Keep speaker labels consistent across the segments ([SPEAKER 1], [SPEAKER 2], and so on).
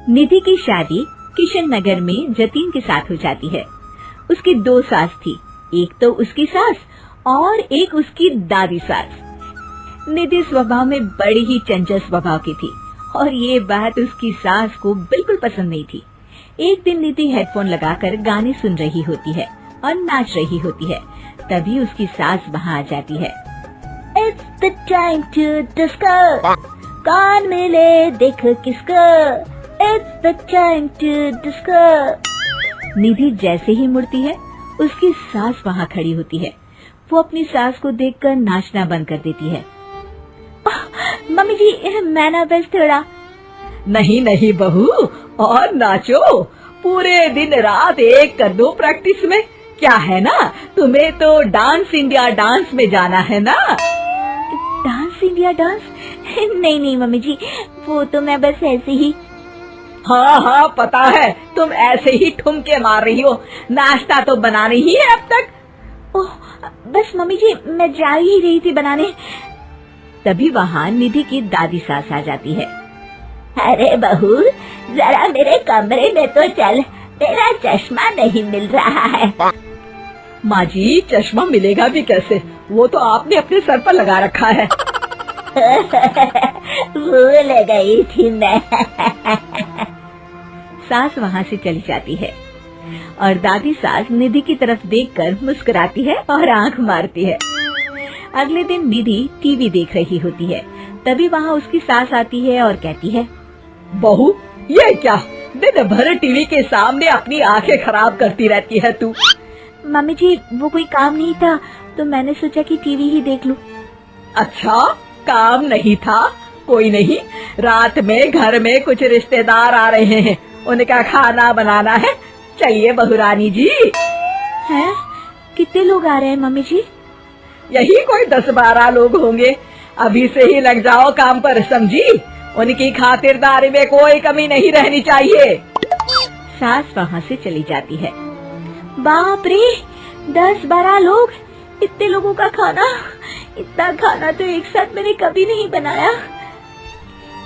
[SPEAKER 1] निधि की शादी किशन नगर में जतीन के साथ हो जाती है। उसकी 2 सास थी, एक तो उसकी सास और एक उसकी दादी सास। निधि स्वभाव में बड़ी ही चंचल स्वभाव की थी और ये बात उसकी सास को बिल्कुल पसंद नहीं थी। एक दिन निधि हेडफोन लगाकर गाने सुन रही होती है और नाच रही होती है, तभी उसकी सास वहाँ आ जाती है। It's the time to disco, कौन मिले देखो किसको, It's the time to disco। निधि जैसे ही मुड़ती है, उसकी सास वहाँ खड़ी होती है। वो अपनी सास को देखकर नाचना बंद कर देती है। मम्मी जी, मैं ना बस थोड़ा।
[SPEAKER 2] नहीं नहीं बहू, और नाचो, पूरे दिन रात एक कर दो प्रैक्टिस में। क्या है ना, तुम्हें तो डांस इंडिया डांस में जाना है ना।
[SPEAKER 1] Dance India dance? नहीं नहीं मम्मी जी, वो तो मैं बस ऐसे ही।
[SPEAKER 2] हाँ हाँ पता है, तुम ऐसे ही ठुमके मार रही हो, नाश्ता तो बना नहीं है अब तक।
[SPEAKER 1] ओह बस मम्मी जी, मैं जा ही रही थी बनाने। तभी वहाँ निधि की दादी सास आ जाती है। अरे बहू, जरा मेरे कमरे में तो चल, तेरा चश्मा नहीं मिल रहा है।
[SPEAKER 2] माँ जी, चश्मा मिलेगा भी कैसे, वो तो आपने अपने सर पर लगा रखा है।
[SPEAKER 1] भूल गई थी मैं। सास वहाँ से चली जाती है और दादी सास निधि की तरफ देखकर मुस्कुराती है और आंख मारती है। अगले दिन निधि टीवी देख रही होती है, तभी वहाँ उसकी सास आती है और कहती है,
[SPEAKER 2] बहू ये क्या, दिन भर टीवी के सामने अपनी आंखें खराब करती रहती है तू।
[SPEAKER 1] मम्मी जी, वो कोई काम नहीं था तो मैंने सोचा कि टीवी ही देख लूं।
[SPEAKER 2] अच्छा, काम नहीं था, कोई नहीं, रात में घर में कुछ रिश्तेदार आ रहे हैं, उनका खाना बनाना है। चलिए बहुरानी जी।
[SPEAKER 1] हैं? कितने लोग आ रहे हैं मम्मी जी?
[SPEAKER 2] यही कोई 10-12 लोग होंगे। अभी से ही लग जाओ काम पर, समझी। उनकी खातिरदारी में कोई कमी नहीं रहनी चाहिए।
[SPEAKER 1] सास वहाँ से चली जाती है। बाप रे, 10-12 लोग, इतने लोगों का खाना, इतना खाना तो एक साथ मैंने कभी नहीं बनाया।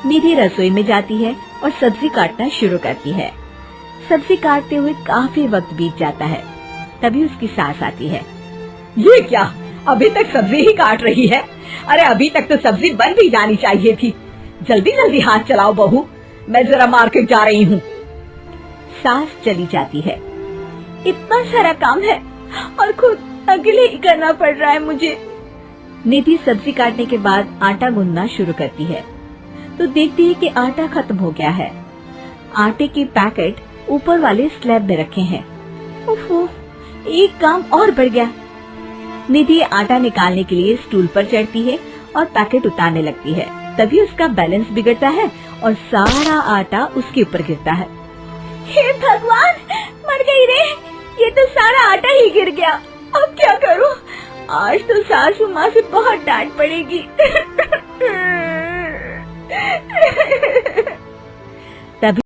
[SPEAKER 1] निधि रसोई में जाती है और सब्जी काटना शुरू करती है। सब्जी काटते हुए काफी वक्त बीत जाता है, तभी उसकी सास आती है।
[SPEAKER 2] ये क्या, अभी तक सब्जी ही काट रही है? अरे अभी तक तो सब्जी बन भी जानी चाहिए थी। जल्दी जल्दी हाथ चलाओ बहू, मैं जरा मार्केट जा रही हूँ।
[SPEAKER 1] सास चली जाती है। इतना सारा काम है और खुद अकेले ही करना पड़ रहा है मुझे। निधि सब्जी काटने के बाद आटा गूंदना शुरू करती है तो देखती है कि आटा खत्म हो गया है। आटे के पैकेट ऊपर वाले स्लैब में रखे हैं। ओहो, एक काम और बढ़ गया। निधि आटा निकालने के लिए स्टूल पर चढ़ती है और पैकेट उतारने लगती है, तभी उसका बैलेंस बिगड़ता है और सारा आटा उसके ऊपर गिरता है। हे भगवान, मर गई रे, ये तो सारा आटा ही गिर गया। अब क्या करूं? आज तो सासू माँ से बहुत डांट पड़ेगी।